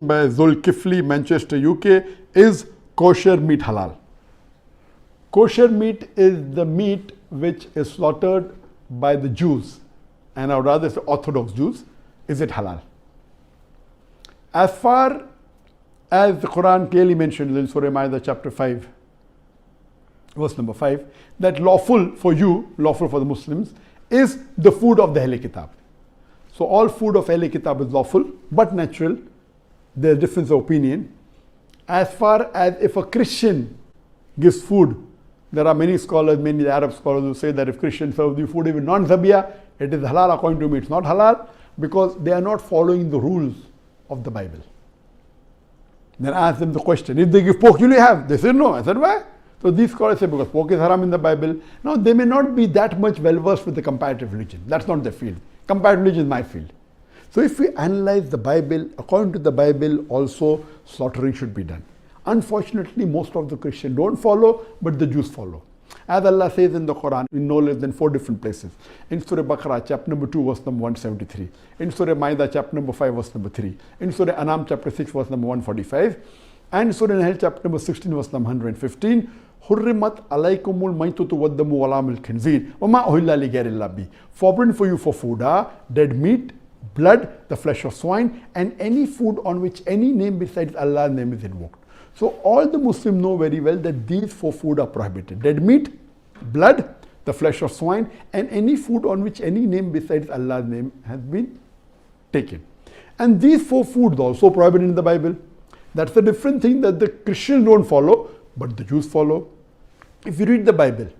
by Zulkifli, Manchester, UK, is kosher meat halal? Kosher meat is the meat which is slaughtered by the Jews, and I would rather say Orthodox Jews. Is it halal? As far as the Quran clearly mentions in Surah Ma'idah chapter 5, verse number 5, that lawful for you, lawful for the Muslims, is the food of the Ahl Kitab. So all food of Ahl Kitab is lawful, but natural. There's a difference of opinion. As far as if a Christian gives food, there are many scholars, many Arab scholars who say that if Christians serve you food even non-zabiyah, it is halal. According to me, it's not halal because they are not following the rules of the Bible. Then I asked them the question, if they give pork, will you have? They said no. I said, why? So these scholars say because pork is haram in the Bible. Now they may not be that much well versed with the comparative religion. That's not their field. Comparative religion is my field. So if we analyze the Bible, according to the Bible also slaughtering should be done. Unfortunately, most of the Christians don't follow, but the Jews follow. As Allah says in the Quran, in no less than 4 different places. In Surah Baqarah, chapter number 2, verse number 173. In Surah Ma'idah, chapter number 5, verse number 3. In Surah Anam, chapter 6, verse number 145. And Surah Nahl, chapter number 16, verse number 115. Hurrimat alaykumul maytutu waddamu walamul khinzir wama uhilla li ghayrillah bi. Forbidden for you for food are dead meat, blood, the flesh of swine, and any food on which any name besides Allah's name is invoked. So all the Muslims know very well that these 4 food are prohibited. Dead meat, blood, the flesh of swine, and any food on which any name besides Allah's name has been taken. And these 4 foods are also prohibited in the Bible. That's a different thing that the Christians don't follow, but the Jews follow. If you read the Bible,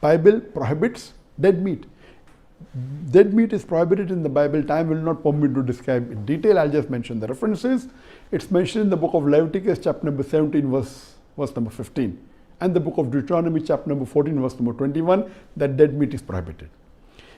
Bible prohibits dead meat. Dead meat is prohibited in the Bible. Time will not permit me to describe in detail. I'll just mention the references. It's mentioned in the book of Leviticus, chapter number 17, verse number 15. And the book of Deuteronomy, chapter number 14, verse number 21, that dead meat is prohibited.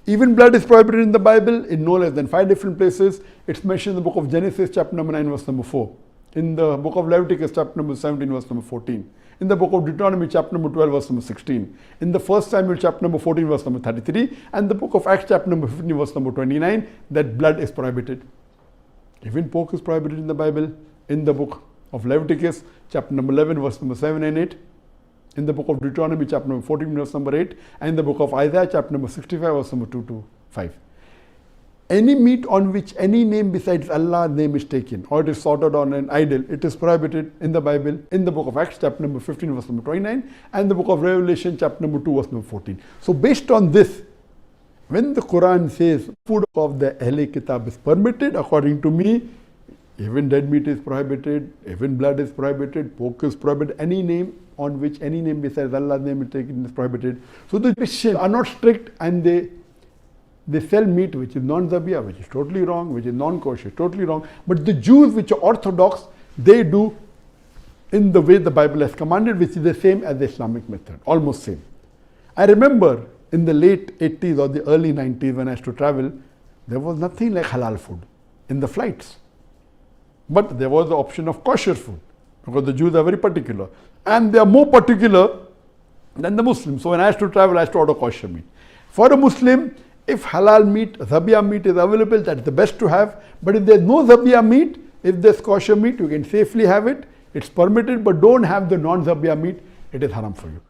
Even blood is prohibited in the Bible in no less than 5 different places. It's mentioned in the book of Genesis, chapter number 9, verse number 4. In the book of Leviticus, chapter number 17, verse number 14. In the book of Deuteronomy, chapter number 12, verse number 16. In the 1 Samuel, chapter number 14, verse number 33. And the book of Acts, chapter number 15, verse number 29, that blood is prohibited. Even pork is prohibited in the Bible. In the book of Leviticus, chapter number 11, verse number 7 and 8. In the book of Deuteronomy, chapter number 14, verse number 8. And in the book of Isaiah, chapter number 65, verse number 2 to 5. Any meat on which any name besides Allah's name is taken, or it is slaughtered on an idol, it is prohibited in the Bible, in the book of Acts, chapter number 15, verse number 29, and the book of Revelation, chapter number 2, verse number 14. So based on this, when the Quran says food of the Ahl Kitab is permitted, according to me, even dead meat is prohibited, even blood is prohibited, pork is prohibited, any name on which any name besides Allah's name is taken is prohibited. So the Christians are not strict, and they sell meat which is non-zabiyah, which is totally wrong, which is non-kosher, totally wrong. But the Jews, which are orthodox, they do in the way the Bible has commanded, which is the same as the Islamic method, almost same. I remember in the late 80s or the early 90s when I used to travel, there was nothing like halal food in the flights. But there was the option of kosher food, because the Jews are very particular. And they are more particular than the Muslims. So when I used to travel, I used to order kosher meat. For a Muslim, if halal meat, zabiyah meat is available, that's the best to have. But if there's no zabiyah meat, if there's kosher meat, you can safely have it. It's permitted, but don't have the non-zabiyah meat. It is haram for you.